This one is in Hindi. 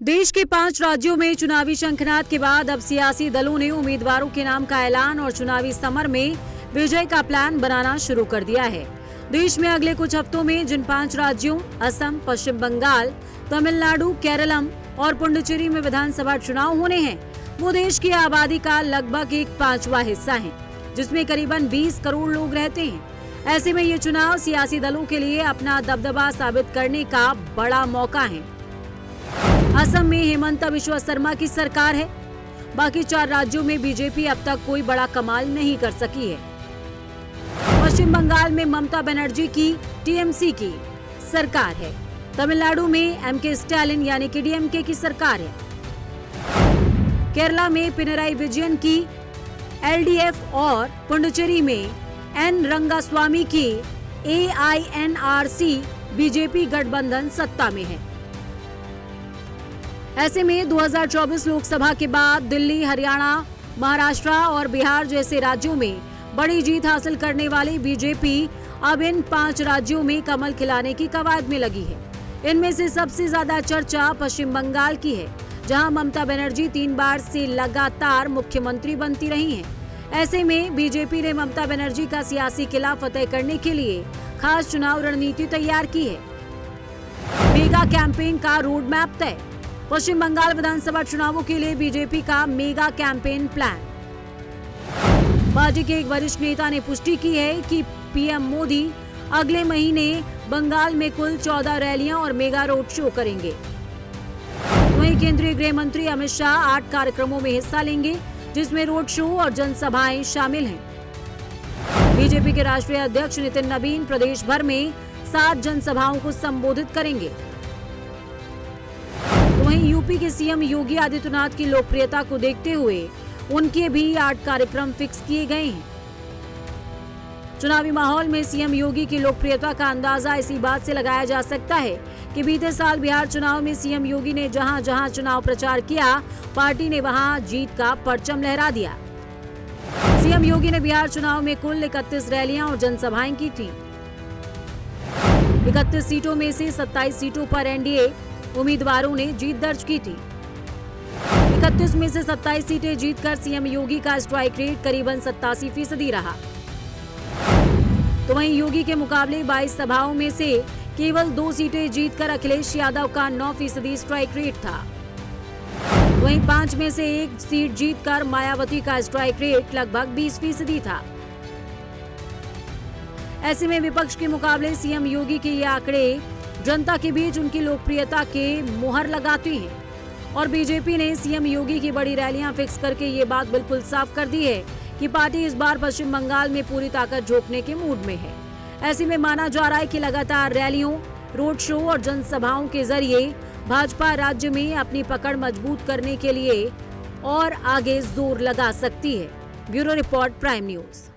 देश के 5 राज्यों में चुनावी शंखनाद के बाद अब सियासी दलों ने उम्मीदवारों के नाम का ऐलान और चुनावी समर में विजय का प्लान बनाना शुरू कर दिया है। देश में अगले कुछ हफ्तों में जिन 5 राज्यों असम, पश्चिम बंगाल, तमिलनाडु, केरलम और पुडुचेरी में विधानसभा चुनाव होने हैं, वो देश की आबादी का लगभग 1/5वां हिस्सा है, जिसमें करीबन 20 करोड़ लोग रहते हैं। ऐसे में ये चुनाव सियासी दलों के लिए अपना दबदबा साबित करने का बड़ा मौका है। असम में हेमंत बिश्वा शर्मा की सरकार है। बाकी 4 राज्यों में बीजेपी अब तक कोई बड़ा कमाल नहीं कर सकी है। पश्चिम बंगाल में ममता बनर्जी की टीएमसी की सरकार है। तमिलनाडु में एमके स्टालिन यानी कि डीएमके की सरकार है। केरला में पिनराई विजयन की एलडीएफ और पुडुचेरी में एन रंगास्वामी की एआईएनआरसी बीजेपी गठबंधन सत्ता में है। ऐसे में 2024 लोकसभा के बाद दिल्ली, हरियाणा, महाराष्ट्र और बिहार जैसे राज्यों में बड़ी जीत हासिल करने वाली बीजेपी अब इन 5 राज्यों में कमल खिलाने की कवायद में लगी है। इनमें से सबसे ज्यादा चर्चा पश्चिम बंगाल की है, जहां ममता बनर्जी 3 बार से लगातार मुख्यमंत्री बनती रही हैं। ऐसे में बीजेपी ने ममता बनर्जी का सियासी किला फतेह करने के लिए खास चुनाव रणनीति तैयार की है। मेगा कैंपेन का रोड मैप तय। पश्चिम बंगाल विधानसभा चुनावों के लिए बीजेपी का मेगा कैंपेन प्लान। पार्टी के एक वरिष्ठ नेता ने पुष्टि की है कि पीएम मोदी अगले महीने बंगाल में कुल 14 रैलियां और मेगा रोड शो करेंगे। वहीं केंद्रीय गृह मंत्री अमित शाह 8 कार्यक्रमों में हिस्सा लेंगे, जिसमें रोड शो और जनसभाएं शामिल हैं। बीजेपी के राष्ट्रीय अध्यक्ष नितिन नवीन प्रदेश भर में 7 जनसभाओं को संबोधित करेंगे। वहीं यूपी के सीएम योगी आदित्यनाथ की लोकप्रियता को देखते हुए उनके भी 8 कार्यक्रम फिक्स किए गए हैं। चुनावी माहौल में सीएम योगी की लोकप्रियता का अंदाजा इसी बात से लगाया जा सकता है कि बीते साल बिहार चुनाव में सीएम योगी ने जहां जहां चुनाव प्रचार किया, पार्टी ने वहां जीत का परचम लहरा दिया। सीएम योगी ने बिहार चुनाव में कुल 31 रैलियां और जनसभाएं की थी। 31 सीटों में से 27 सीटों पर एनडीए उम्मीदवारों ने जीत दर्ज की थी। 31 में से 27 सीटें जीतकर सीएम योगी का स्ट्राइक रेट करीबन 87% रहा। तो वहीं योगी के मुकाबले 22 सभाओं में से केवल 2 सीटें जीतकर अखिलेश यादव का 9% स्ट्राइक रेट था। वहीं 5 में से 1 सीट जीतकर मायावती का स्ट्राइक रेट लगभग 20% था। ऐसे में विपक्ष के मुकाबले सीएम योगी के ये आंकड़े जनता के बीच उनकी लोकप्रियता के मुहर लगाते हैं और बीजेपी ने सीएम योगी की बड़ी रैलियां फिक्स करके ये बात बिल्कुल साफ कर दी है कि पार्टी इस बार पश्चिम बंगाल में पूरी ताकत झोंकने के मूड में है। ऐसे में माना जा रहा है कि लगातार रैलियों, रोड शो और जनसभाओं के जरिए भाजपा राज्य में अपनी पकड़ मजबूत करने के लिए और आगे जोर लगा सकती है। Bureau report, prime news.